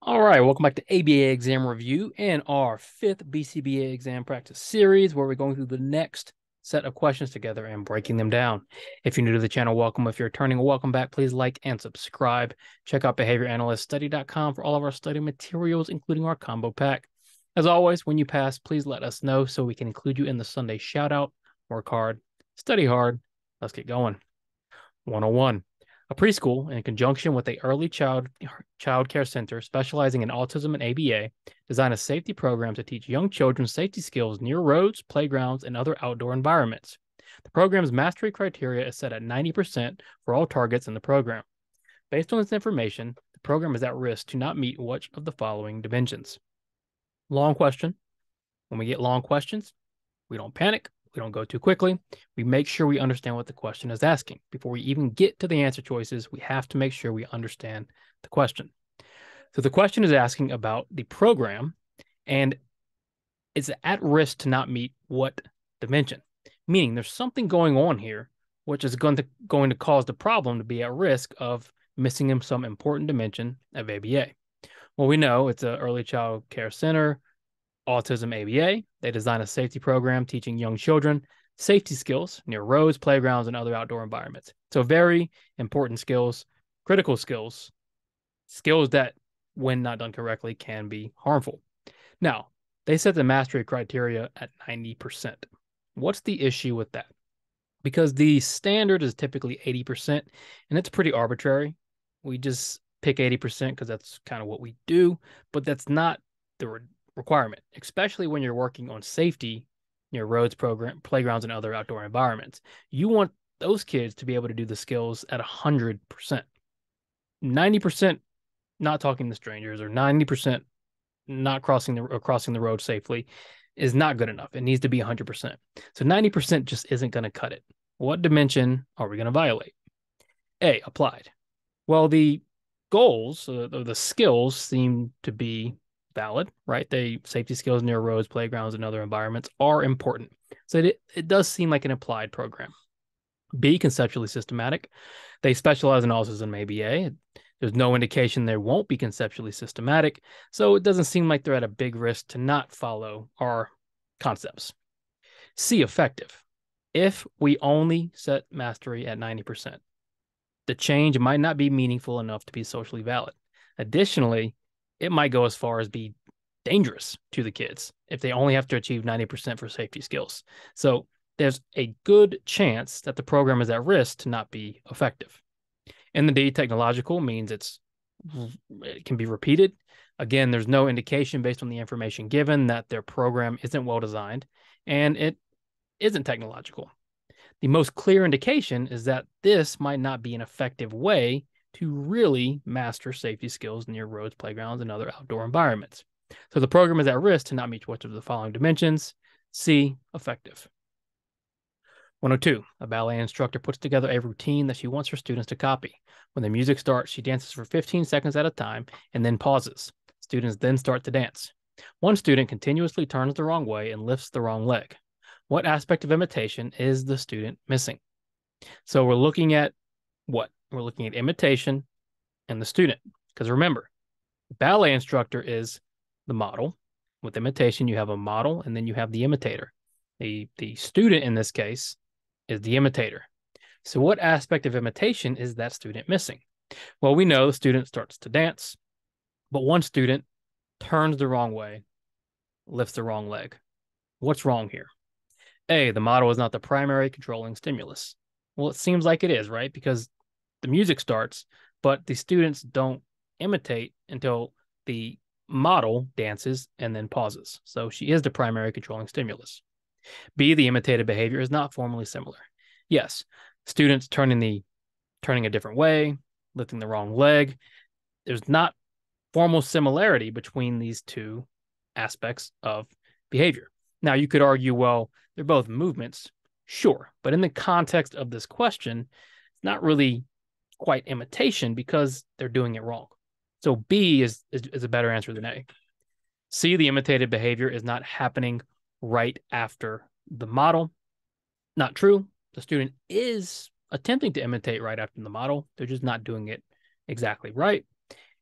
All right, welcome back to ABA exam review and our fifth BCBA exam practice series, where we're going through the next set of questions together and breaking them down. If you're new to the channel, welcome. If you're returning, welcome back. Please like and subscribe. Check out behavioranalyststudy.com for all of our study materials, including our combo pack. As always, when you pass, please let us know so we can include you in the Sunday shout out. Work hard, study hard. Let's get going. 101. A preschool, in conjunction with a early child care center specializing in autism and ABA, design a safety program to teach young children safety skills near roads, playgrounds, and other outdoor environments. The program's mastery criteria is set at 90% for all targets in the program. Based on this information, the program is at risk to not meet which of the following dimensions. Long question. When we get long questions, we don't panic. We don't go too quickly. We make sure we understand what the question is asking. Before we even get to the answer choices, we have to make sure we understand the question. So the question is asking about the program and it's at risk to not meet what dimension, meaning there's something going on here which is going to cause the problem to be at risk of missing some important dimension of ABA. Well, we know it's an early child care center, autism ABA. They design a safety program teaching young children safety skills near roads, playgrounds, and other outdoor environments. So very important skills, critical skills, skills that, when not done correctly, can be harmful. Now, they set the mastery criteria at 90%. What's the issue with that? Because the standard is typically 80%, and it's pretty arbitrary. We just pick 80% because that's kind of what we do, but that's not the requirement, especially when you're working on safety near roads, playgrounds, and other outdoor environments. You want those kids to be able to do the skills at 100%. 90% not talking to strangers or 90% not crossing the road safely is not good enough. It needs to be 100%. So 90% just isn't going to cut it. What dimension are we going to violate? A, applied. Well, the goals, the skills seem to be valid, right? Safety skills near roads, playgrounds, and other environments are important. So it does seem like an applied program. B, conceptually systematic. They specialize in autism and ABA. There's no indication they won't be conceptually systematic, so it doesn't seem like they're at a big risk to not follow our concepts. C, effective. If we only set mastery at 90%, the change might not be meaningful enough to be socially valid. Additionally, it might go as far as be dangerous to the kids if they only have to achieve 90% for safety skills. So there's a good chance that the program is at risk to not be effective. And the D, technological, means it can be repeated. Again, there's no indication based on the information given that their program isn't well designed and it isn't technological. The most clear indication is that this might not be an effective way to really master safety skills near roads, playgrounds, and other outdoor environments. So the program is at risk to not meet which of the following dimensions. C, effective. 102, a ballet instructor puts together a routine that she wants her students to copy. When the music starts, she dances for 15 seconds at a time and then pauses. Students then start to dance. One student continuously turns the wrong way and lifts the wrong leg. What aspect of imitation is the student missing? So we're looking at what? We're looking at imitation and the student. Because remember, the ballet instructor is the model. With imitation, you have a model and then you have the imitator. The student in this case is the imitator. So what aspect of imitation is that student missing? Well, we know the student starts to dance, but one student turns the wrong way, lifts the wrong leg. What's wrong here? A, the model is not the primary controlling stimulus. Well, it seems like it is, right? Because the music starts, but the students don't imitate until the model dances and then pauses. So she is the primary controlling stimulus. B, the imitated behavior is not formally similar. Yes, students turning a different way, lifting the wrong leg. There's not formal similarity between these two aspects of behavior. Now, you could argue, well, they're both movements, sure, but in the context of this question, it's not really quite imitation because they're doing it wrong. So B is a better answer than A. C, the imitated behavior is not happening right after the model. Not true. The student is attempting to imitate right after the model. They're just not doing it exactly right.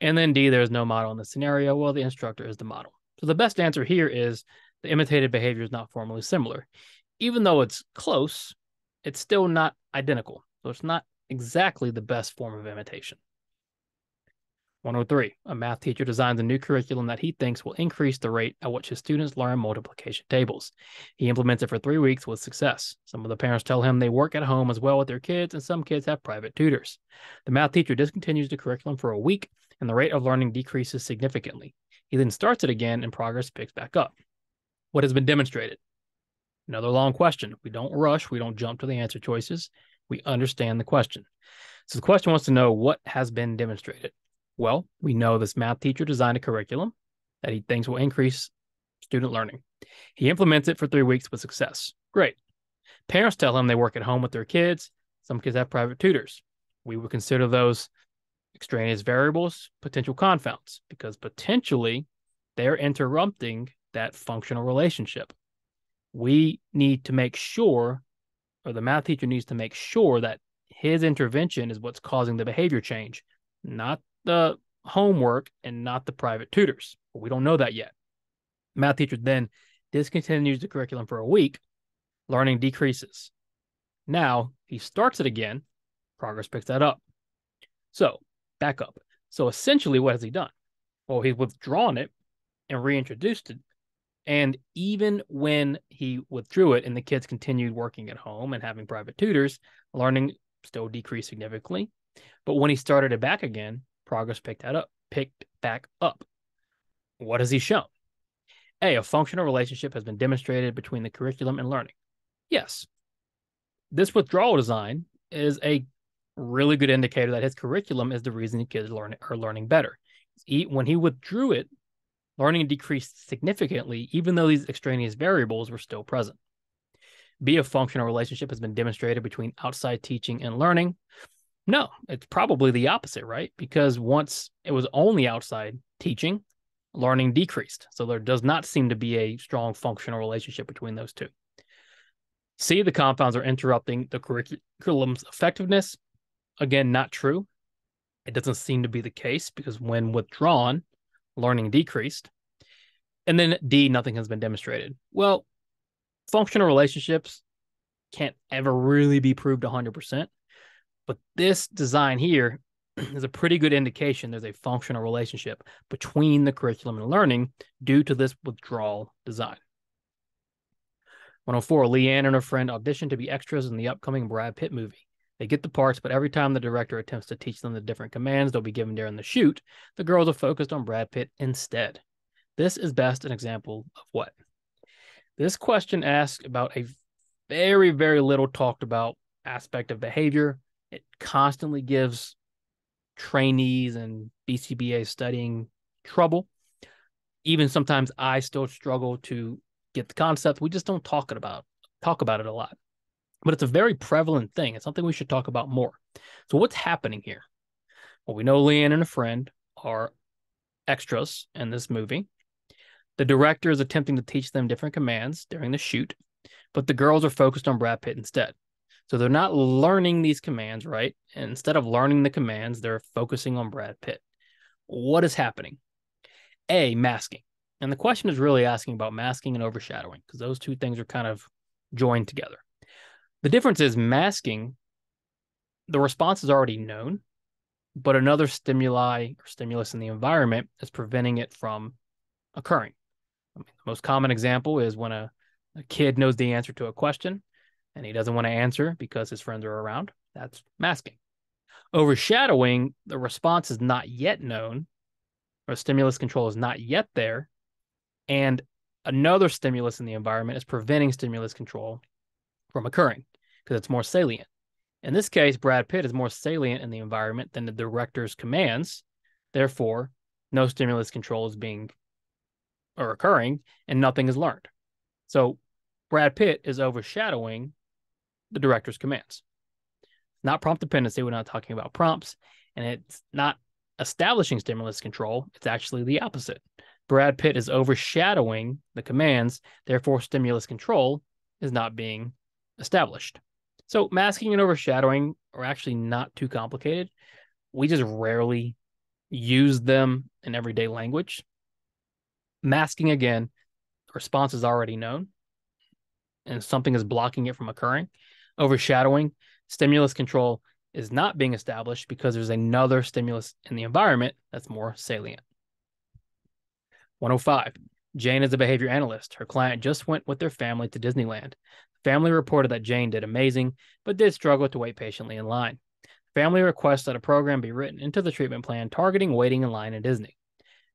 And then D, there's no model in the scenario. Well, the instructor is the model. So the best answer here is the imitated behavior is not formally similar. Even though it's close, it's still not identical. So it's not exactly the best form of imitation. 103, a math teacher designs a new curriculum that he thinks will increase the rate at which his students learn multiplication tables. He implements it for 3 weeks with success. Some of the parents tell him they work at home as well with their kids, and some kids have private tutors. The math teacher discontinues the curriculum for a week, and the rate of learning decreases significantly. He then starts it again, and progress picks back up. What has been demonstrated? Another long question. We don't rush. We don't jump to the answer choices. We understand the question. So the question wants to know what has been demonstrated. Well, we know this math teacher designed a curriculum that he thinks will increase student learning. He implements it for 3 weeks with success. Great. Parents tell him they work at home with their kids. Some kids have private tutors. We would consider those extraneous variables, potential confounds, because potentially they're interrupting that functional relationship. We need to make sure, or the math teacher needs to make sure that his intervention is what's causing the behavior change, not the homework and not the private tutors. But we don't know that yet. Math teacher then discontinues the curriculum for a week. Learning decreases. Now he starts it again. Progress picks that up. So back up. So essentially, what has he done? Well, he's withdrawn it and reintroduced it. And even when he withdrew it and the kids continued working at home and having private tutors, learning still decreased significantly. But when he started it back again, progress picked back up. What has he shown? A functional relationship has been demonstrated between the curriculum and learning. Yes, this withdrawal design is a really good indicator that his curriculum is the reason the kids are learning better. When he withdrew it, learning decreased significantly, even though these extraneous variables were still present. B, a functional relationship has been demonstrated between outside teaching and learning. No, it's probably the opposite, right? Because once it was only outside teaching, learning decreased. So there does not seem to be a strong functional relationship between those two. C, the confounds are interrupting the curriculum's effectiveness. Again, not true. It doesn't seem to be the case because when withdrawn, learning decreased. And then D, nothing has been demonstrated. Well, functional relationships can't ever really be proved 100%. But this design here is a pretty good indication there's a functional relationship between the curriculum and learning due to this withdrawal design. 104, Leanne and her friend audition to be extras in the upcoming Brad Pitt movie. They get the parts, but every time the director attempts to teach them the different commands they'll be given during the shoot, the girls are focused on Brad Pitt instead. This is best an example of what? This question asks about a very, very little talked about aspect of behavior. It constantly gives trainees and BCBAs studying trouble. Even sometimes I still struggle to get the concept. We just don't talk about it a lot. But it's a very prevalent thing. It's something we should talk about more. So what's happening here? Well, we know Leanne and a friend are extras in this movie. The director is attempting to teach them different commands during the shoot, but the girls are focused on Brad Pitt instead. So they're not learning these commands, right? And instead of learning the commands, they're focusing on Brad Pitt. What is happening? A, masking. And the question is really asking about masking and overshadowing because those two things are kind of joined together. The difference is masking, the response is already known, but another stimulus in the environment is preventing it from occurring. I mean, the most common example is when a kid knows the answer to a question and he doesn't want to answer because his friends are around. That's masking. Overshadowing, the response is not yet known, or stimulus control is not yet there, and another stimulus in the environment is preventing stimulus control from occurring because it's more salient. In this case, Brad Pitt is more salient in the environment than the director's commands. Therefore, no stimulus control is occurring and nothing is learned. So Brad Pitt is overshadowing the director's commands. Not prompt dependency. We're not talking about prompts, and it's not establishing stimulus control. It's actually the opposite. Brad Pitt is overshadowing the commands. Therefore, stimulus control is not being established. So masking and overshadowing are actually not too complicated. We just rarely use them in everyday language. Masking, again, the response is already known and something is blocking it from occurring. Overshadowing, stimulus control is not being established because there's another stimulus in the environment that's more salient. 105. Jane is a behavior analyst. Her client just went with their family to Disneyland. Family reported that Jane did amazing, but did struggle to wait patiently in line. Family requests that a program be written into the treatment plan targeting waiting in line at Disney.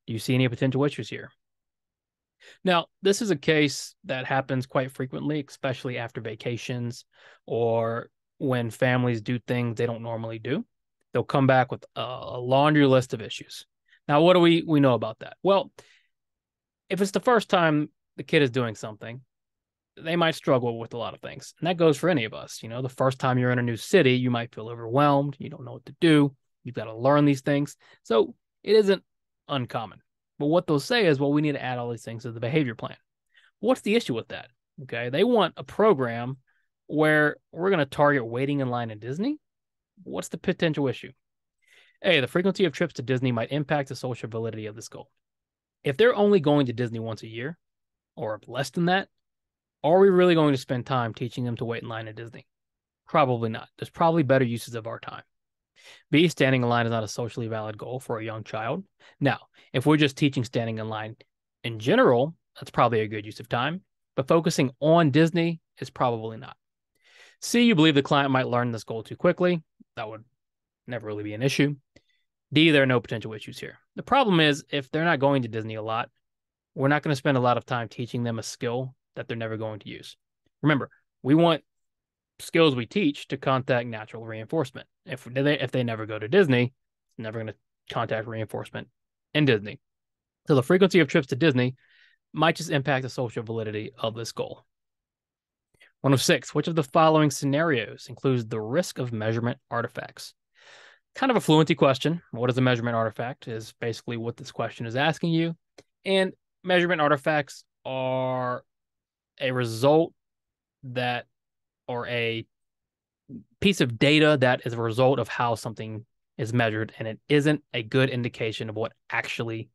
Do you see any potential issues here? Now, this is a case that happens quite frequently, especially after vacations or when families do things they don't normally do. They'll come back with a laundry list of issues. Now, what do we know about that? Well, if it's the first time the kid is doing something, they might struggle with a lot of things. And that goes for any of us. You know, the first time you're in a new city, you might feel overwhelmed. You don't know what to do. You've got to learn these things. So it isn't uncommon. But what they'll say is, well, we need to add all these things to the behavior plan. What's the issue with that? Okay. They want a program where we're going to target waiting in line at Disney. What's the potential issue? A, the frequency of trips to Disney might impact the social validity of this goal. If they're only going to Disney once a year or less than that, are we really going to spend time teaching them to wait in line at Disney? Probably not. There's probably better uses of our time. B, standing in line is not a socially valid goal for a young child. Now, if we're just teaching standing in line in general, that's probably a good use of time, but focusing on Disney is probably not. C, you believe the client might learn this goal too quickly. That would never really be an issue. D, there are no potential issues here. The problem is, if they're not going to Disney a lot, we're not going to spend a lot of time teaching them a skill that they're never going to use. Remember, we want skills we teach to contact natural reinforcement. If they never go to Disney, it's never going to contact reinforcement in Disney. So the frequency of trips to Disney might just impact the social validity of this goal. 106, which of the following scenarios includes the risk of measurement artifacts? Kind of a fluency question. What is a measurement artifact is basically what this question is asking you. And measurement artifacts are a result that, or a piece of data that is a result of how something is measured, and it isn't a good indication of what actually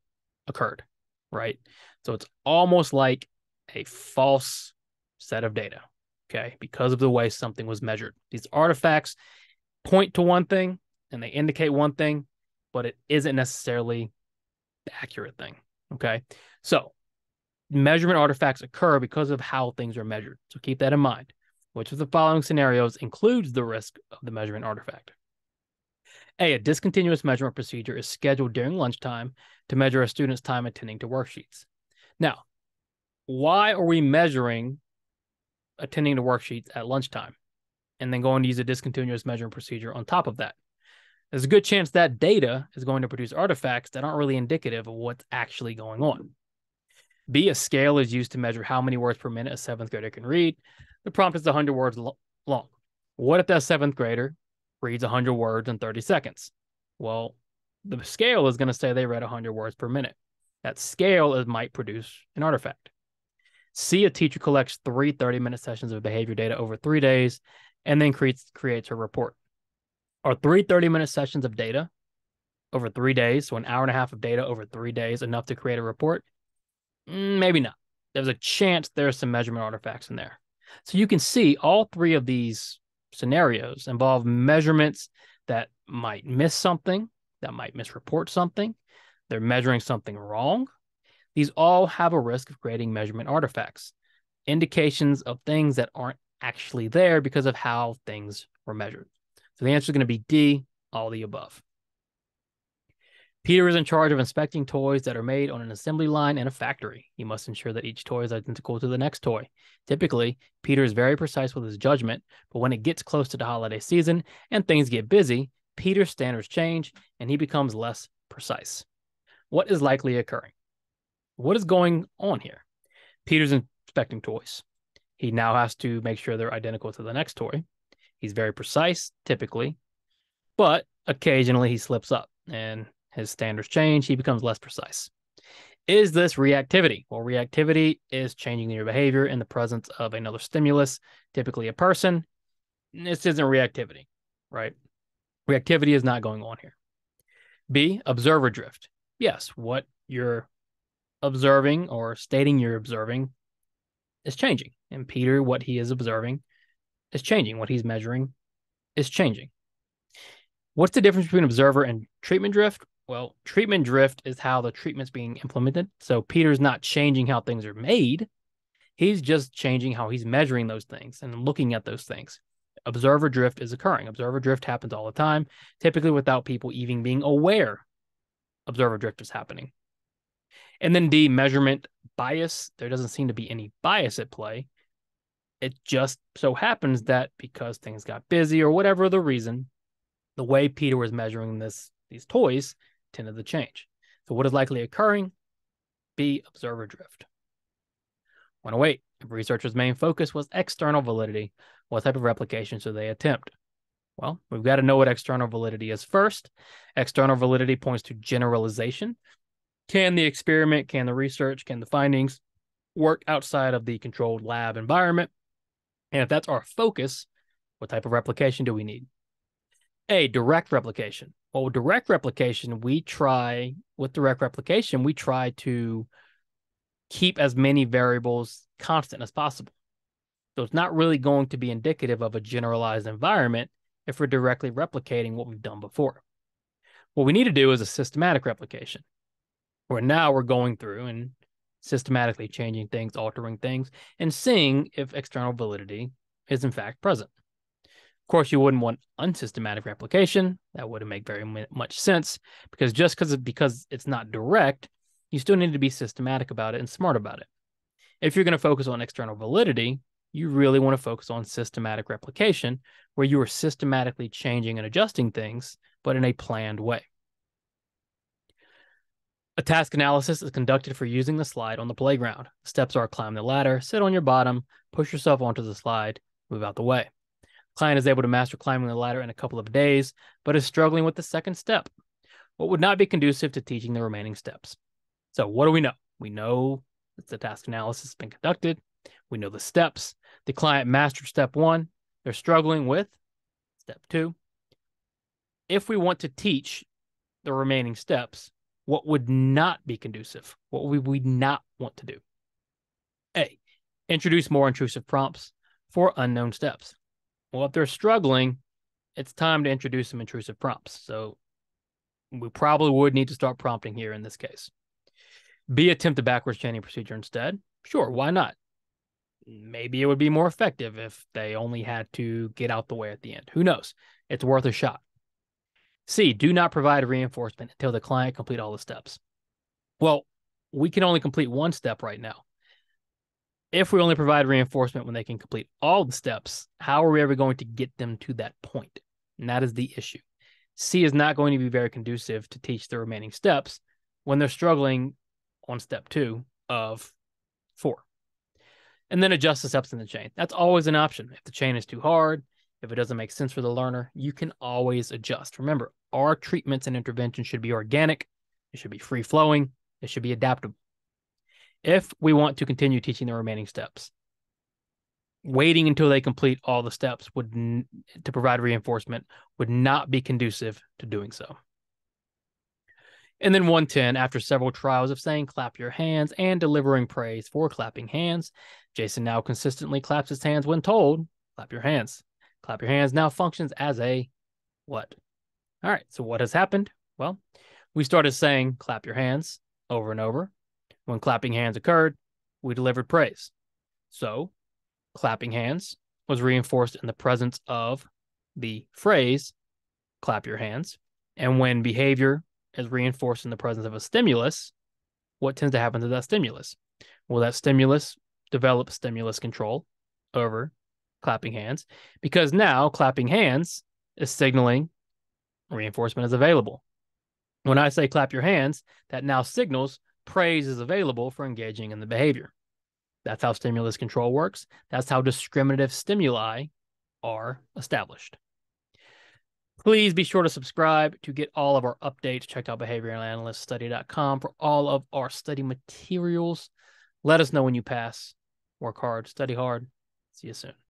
occurred, right? So it's almost like a false set of data, okay, because of the way something was measured. These artifacts point to one thing and they indicate one thing, but it isn't necessarily the accurate thing, okay? So measurement artifacts occur because of how things are measured. So keep that in mind. Which of the following scenarios includes the risk of the measurement artifact? A discontinuous measurement procedure is scheduled during lunchtime to measure a student's time attending to worksheets. Now, why are we measuring attending to worksheets at lunchtime and then going to use a discontinuous measurement procedure on top of that? There's a good chance that data is going to produce artifacts that aren't really indicative of what's actually going on. B, a scale is used to measure how many words per minute a seventh grader can read. The prompt is 100 words long. What if that seventh grader reads 100 words in 30 seconds? Well, the scale is going to say they read 100 words per minute. That scale might produce an artifact. C, a teacher collects 3 30-minute sessions of behavior data over 3 days and then creates a report. Are 3 30-minute sessions of data over 3 days, so an hour and a half of data over 3 days, enough to create a report? Maybe not. There's a chance there's some measurement artifacts in there. So you can see all 3 of these scenarios involve measurements that might miss something, that might misreport something. They're measuring something wrong. These all have a risk of creating measurement artifacts, indications of things that aren't actually there because of how things were measured. So the answer is going to be D, all the above. Peter is in charge of inspecting toys that are made on an assembly line in a factory. He must ensure that each toy is identical to the next toy. Typically, Peter is very precise with his judgment, but when it gets close to the holiday season and things get busy, Peter's standards change and he becomes less precise. What is likely occurring? What is going on here? Peter's inspecting toys. He now has to make sure they're identical to the next toy. He's very precise, typically, but occasionally he slips up and his standards change. He becomes less precise. Is this reactivity? Well, reactivity is changing your behavior in the presence of another stimulus, typically a person. This isn't reactivity, right? Reactivity is not going on here. B, observer drift. Yes, what you're observing or stating you're observing is changing. And Peter, what he is observing is changing. What he's measuring is changing. What's the difference between observer and treatment drift? Well, treatment drift is how the treatment's being implemented. So Peter's not changing how things are made. He's just changing how he's measuring those things and looking at those things. Observer drift is occurring. Observer drift happens all the time, typically without people even being aware observer drift is happening. And then D, measurement bias. There doesn't seem to be any bias at play. It just so happens that because things got busy or whatever the reason, the way Peter was measuring these toys tended to change. So what is likely occurring? B, observer drift. 108. If researchers' main focus was external validity, what type of replication should they attempt? Well, we've got to know what external validity is first. External validity points to generalization. Can the experiment, can the research, can the findings work outside of the controlled lab environment? And if that's our focus, what type of replication do we need? A, direct replication. Well, with direct replication, we try to keep as many variables constant as possible. So it's not really going to be indicative of a generalized environment if we're directly replicating what we've done before. What we need to do is a systematic replication, where now we're going through and systematically changing things, altering things, and seeing if external validity is in fact present. Of course, you wouldn't want unsystematic replication. That wouldn't make very much sense, because just because it's not direct, you still need to be systematic about it and smart about it. If you're going to focus on external validity, you really want to focus on systematic replication, where you are systematically changing and adjusting things, but in a planned way. A task analysis is conducted for using the slide on the playground. Steps are climb the ladder, sit on your bottom, push yourself onto the slide, move out the way. Client is able to master climbing the ladder in a couple of days, but is struggling with the second step. What would not be conducive to teaching the remaining steps? So what do we know? We know that the task analysis has been conducted. We know the steps. The client mastered step 1. They're struggling with step 2. If we want to teach the remaining steps, what would not be conducive? What would we not want to do? A, introduce more intrusive prompts for unknown steps. Well, if they're struggling, it's time to introduce some intrusive prompts. So we probably would need to start prompting here in this case. B, attempt a backwards chaining procedure instead. Sure, why not? Maybe it would be more effective if they only had to get out the way at the end. Who knows? It's worth a shot. C, do not provide reinforcement until the client complete all the steps. Well, we can only complete one step right now. If we only provide reinforcement when they can complete all the steps, how are we ever going to get them to that point? And that is the issue. C is not going to be very conducive to teach the remaining steps when they're struggling on step 2 of 4. And then adjust the steps in the chain. That's always an option. If the chain is too hard, if it doesn't make sense for the learner, you can always adjust. Remember, our treatments and interventions should be organic. It should be free-flowing. It should be adaptable. If we want to continue teaching the remaining steps, waiting until they complete all the steps to provide reinforcement would not be conducive to doing so. And then 110, after several trials of saying clap your hands and delivering praise for clapping hands, Jason now consistently claps his hands when told, clap your hands. Clap your hands now functions as a what? All right, so what has happened? Well, we started saying clap your hands over and over. When clapping hands occurred, we delivered praise. So clapping hands was reinforced in the presence of the phrase clap your hands. And when behavior is reinforced in the presence of a stimulus, what tends to happen to that stimulus? Well, that stimulus develops stimulus control over clapping hands, because now clapping hands is signaling reinforcement is available. When I say clap your hands, that now signals praise is available for engaging in the behavior. That's how stimulus control works. That's how discriminative stimuli are established. Please be sure to subscribe to get all of our updates. Check out behavioralanalyststudy.com for all of our study materials. Let us know when you pass. Work hard, study hard. See you soon.